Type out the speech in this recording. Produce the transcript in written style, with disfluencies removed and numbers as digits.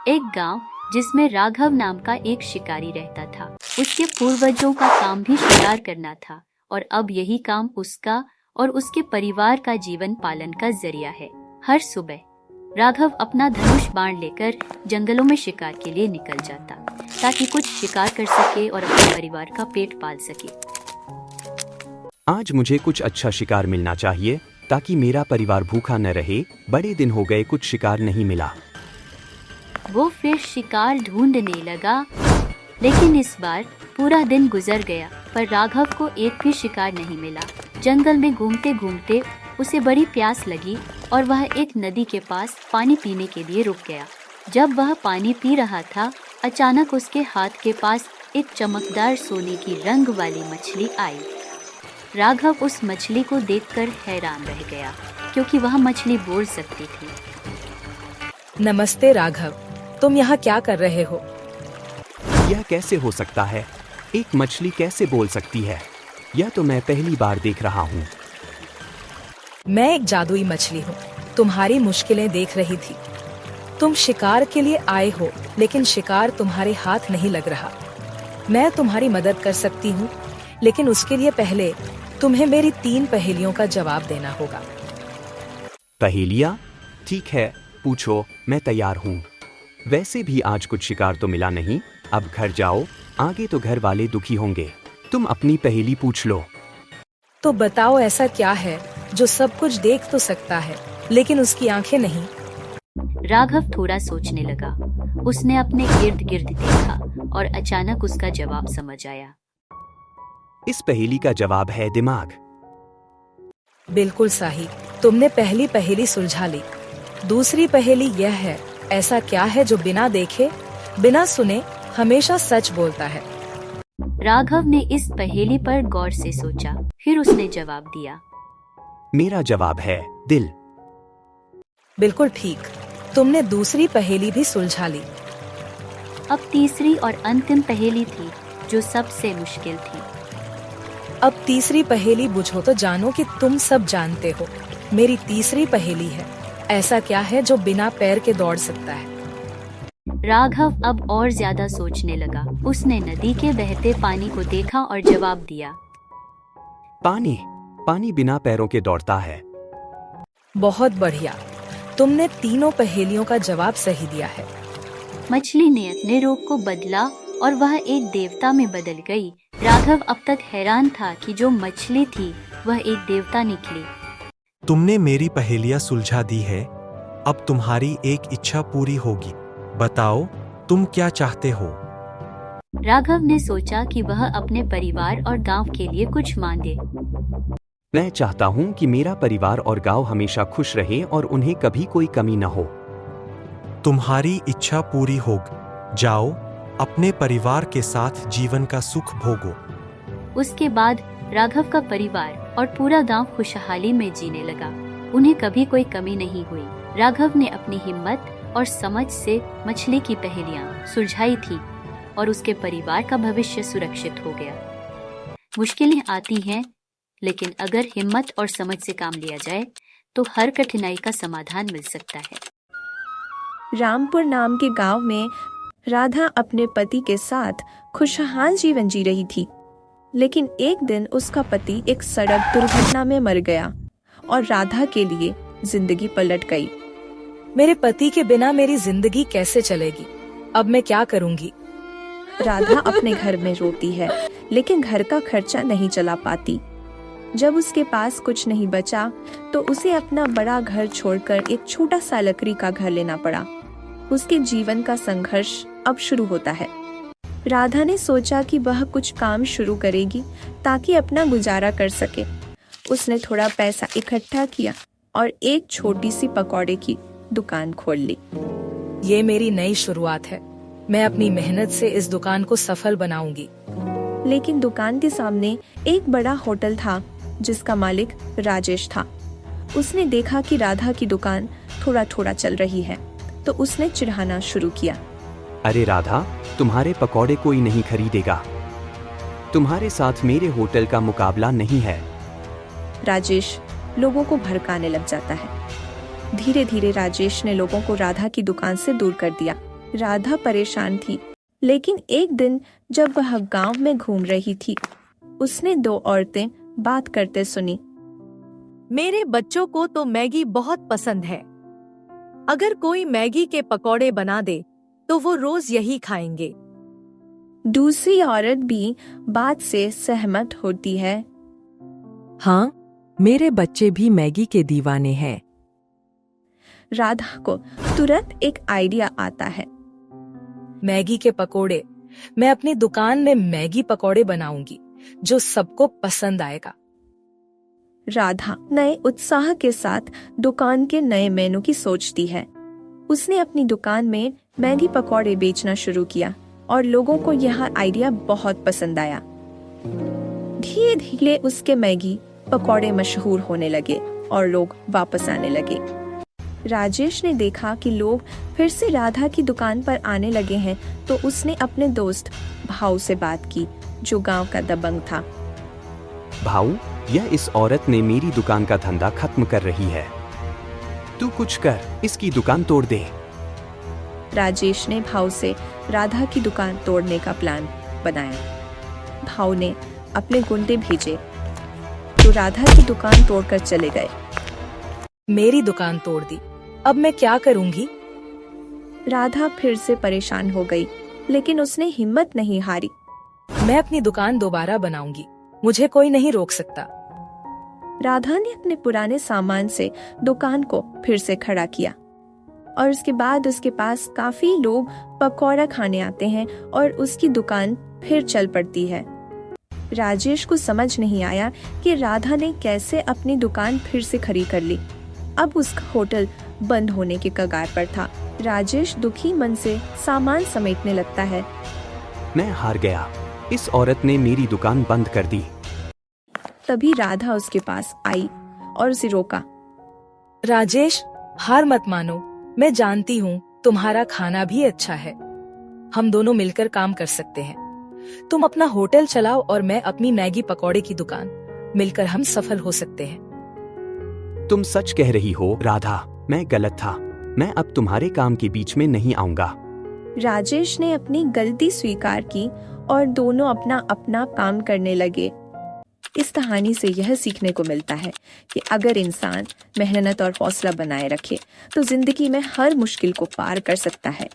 एक गांव जिसमें राघव नाम का एक शिकारी रहता था। उसके पूर्वजों का काम भी शिकार करना था और अब यही काम उसका और उसके परिवार का जीवन पालन का जरिया है। हर सुबह राघव अपना धनुष बाण लेकर जंगलों में शिकार के लिए निकल जाता ताकि कुछ शिकार कर सके और अपने परिवार का पेट पाल सके। आज मुझे कुछ अच्छा शिकार मिलना चाहिए ताकि मेरा परिवार भूखा न रहे। बड़े दिन हो गए, कुछ शिकार नहीं मिला। वो फिर शिकार ढूंढने लगा, लेकिन इस बार पूरा दिन गुजर गया पर राघव को एक भी शिकार नहीं मिला। जंगल में घूमते घूमते उसे बड़ी प्यास लगी और वह एक नदी के पास पानी पीने के लिए रुक गया। जब वह पानी पी रहा था, अचानक उसके हाथ के पास एक चमकदार सोने की रंग वाली मछली आई। राघव उस मछली को देखकर हैरान रह गया क्योंकि वह मछली बोल सकती थी। नमस्ते राघव, तुम यहाँ क्या कर रहे हो? यह कैसे हो सकता है? एक मछली कैसे बोल सकती है? यह तो मैं पहली बार देख रहा हूँ। मैं एक जादुई मछली हूँ, तुम्हारी मुश्किलें देख रही थी। तुम शिकार के लिए आए हो, लेकिन शिकार तुम्हारे हाथ नहीं लग रहा। मैं तुम्हारी मदद कर सकती हूँ, लेकिन उसके लिए पहले तुम्हें मेरी 3 पहेलियों का जवाब देना होगा। पहेलियाँ? ठीक है, पूछो, मैं तैयार हूँ। वैसे भी आज कुछ शिकार तो मिला नहीं। अब घर जाओ, आगे तो घर वाले दुखी होंगे। तुम अपनी पहेली पूछ लो। तो बताओ, ऐसा क्या है जो सब कुछ देख तो सकता है लेकिन उसकी आंखें नहीं? राघव थोड़ा सोचने लगा। उसने अपने इर्द गिर्द देखा और अचानक उसका जवाब समझ आया। इस पहेली का जवाब है दिमाग। बिल्कुल सही, तुमने पहली पहेली सुलझा ली। दूसरी पहेली यह है, ऐसा क्या है जो बिना देखे बिना सुने हमेशा सच बोलता है? राघव ने इस पहेली पर गौर से सोचा, फिर उसने जवाब दिया। मेरा जवाब है दिल। बिल्कुल ठीक, तुमने दूसरी पहेली भी सुलझा ली। अब तीसरी और अंतिम पहेली थी जो सबसे मुश्किल थी। अब तीसरी पहेली बुझो तो जानो कि तुम सब जानते हो। मेरी तीसरी पहेली है, ऐसा क्या है जो बिना पैर के दौड़ सकता है? राघव अब और ज्यादा सोचने लगा। उसने नदी के बहते पानी को देखा और जवाब दिया। पानी। पानी बिना पैरों के दौड़ता है। बहुत बढ़िया, तुमने तीनों पहेलियों का जवाब सही दिया है। मछली ने अपने रूप को बदला और वह एक देवता में बदल गई। राघव अब तक हैरान था कि जो मछली थी वह एक देवता निकली। तुमने मेरी पहेलियां सुलझा दी है। अब तुम्हारी एक इच्छा पूरी होगी। बताओ, तुम क्या चाहते हो? राघव ने सोचा कि वह अपने परिवार और गांव के लिए कुछ मांगे। मैं चाहता हूँ कि मेरा परिवार और गांव हमेशा खुश रहे और उन्हें कभी कोई कमी न हो। तुम्हारी इच्छा पूरी होगी। जाओ, अपने परिवार के साथ जीवन का सुख भोगो। उसके बाद राघव का परिवार और पूरा गांव खुशहाली में जीने लगा। उन्हें कभी कोई कमी नहीं हुई। राघव ने अपनी हिम्मत और समझ से मछली की पहेलियां सुलझाई थी और उसके परिवार का भविष्य सुरक्षित हो गया। मुश्किलें आती हैं, लेकिन अगर हिम्मत और समझ से काम लिया जाए तो हर कठिनाई का समाधान मिल सकता है। रामपुर नाम के गांव में राधा अपने पति के साथ खुशहाल जीवन जी रही थी, लेकिन एक दिन उसका पति एक सड़क दुर्घटना में मर गया और राधा के लिए जिंदगी पलट गई। मेरे पति के बिना मेरी जिंदगी कैसे चलेगी? अब मैं क्या करूंगी? राधा अपने घर में रोती है, लेकिन घर का खर्चा नहीं चला पाती। जब उसके पास कुछ नहीं बचा तो उसे अपना बड़ा घर छोड़कर एक छोटा सा लकड़ी का घर लेना पड़ा। उसके जीवन का संघर्ष अब शुरू होता है। राधा ने सोचा कि वह कुछ काम शुरू करेगी ताकि अपना गुजारा कर सके। उसने थोड़ा पैसा इकट्ठा किया और एक छोटी सी पकौड़े की दुकान खोल ली। ये मेरी नई शुरुआत है। मैं अपनी मेहनत से इस दुकान को सफल बनाऊंगी। लेकिन दुकान के सामने एक बड़ा होटल था जिसका मालिक राजेश था। उसने देखा कि राधा की दुकान थोड़ा थोड़ा चल रही है तो उसने चिढ़ाना शुरू किया। अरे राधा, तुम्हारे पकौड़े कोई नहीं खरीदेगा। तुम्हारे साथ मेरे होटल का मुकाबला नहीं है। राजेश लोगों को भड़काने लग जाता है। धीरे धीरे राजेश ने लोगों को राधा की दुकान से दूर कर दिया। राधा परेशान थी, लेकिन एक दिन जब वह गांव में घूम रही थी, उसने दो औरतें बात करते सुनी। मेरे बच्चों को तो मैगी बहुत पसंद है। अगर कोई मैगी के पकौड़े बना दे तो वो रोज यही खाएंगे। दूसरी औरत भी बात से सहमत होती है। हाँ, मेरे बच्चे भी मैगी के दीवाने हैं। राधा को तुरंत एक आइडिया आता है। मैगी के पकोड़े, मैं अपनी दुकान में मैगी पकोड़े बनाऊंगी जो सबको पसंद आएगा। राधा नए उत्साह के साथ दुकान के नए मेनू की सोचती है। उसने अपनी दुकान में मैगी पकौड़े बेचना शुरू किया और लोगों को यह आइडिया बहुत पसंद आया। धीरे धीरे उसके मैगी पकौड़े मशहूर होने लगे और लोग वापस आने लगे। राजेश ने देखा कि लोग फिर से राधा की दुकान पर आने लगे हैं, तो उसने अपने दोस्त भाऊ से बात की, जो गांव का दबंग था। भाऊ, यह इस औरत ने मेरी दुकान का धंधा खत्म कर रही है। तू कुछ कर, इसकी दुकान तोड़ दे। राजेश ने भाऊ से राधा की दुकान तोड़ने का प्लान बनाया। भाऊ ने अपने गुंडे भेजे, जो राधा की दुकान तोड़कर चले गए। मेरी दुकान तोड़ दी, अब मैं क्या करूंगी? राधा फिर से परेशान हो गई, लेकिन उसने हिम्मत नहीं हारी। मैं अपनी दुकान दोबारा बनाऊंगी, मुझे कोई नहीं रोक सकता। राधा ने अपने पुराने सामान से दुकान को फिर से खड़ा किया और उसके बाद उसके पास काफी लोग पकौड़ा खाने आते हैं और उसकी दुकान फिर चल पड़ती है। राजेश को समझ नहीं आया कि राधा ने कैसे अपनी दुकान फिर से खड़ी कर ली। अब उसका होटल बंद होने के कगार पर था। राजेश दुखी मन से सामान समेटने लगता है। मैं हार गया, इस औरत ने मेरी दुकान बंद कर दी। तभी राधा उसके पास आई और उसे रोका। राजेश, हार मत मानो, मैं जानती हूँ तुम्हारा खाना भी अच्छा है। हम दोनों मिलकर काम कर सकते हैं। तुम अपना होटल चलाओ और मैं अपनी मैगी पकौड़े की दुकान। मिलकर हम सफल हो सकते हैं। तुम सच कह रही हो राधा, मैं गलत था। मैं अब तुम्हारे काम के बीच में नहीं आऊंगा। राजेश ने अपनी गलती स्वीकार की और दोनों अपना अपना काम करने लगे। इस कहानी से यह सीखने को मिलता है कि अगर इंसान मेहनत और हौसला बनाए रखे तो जिंदगी में हर मुश्किल को पार कर सकता है।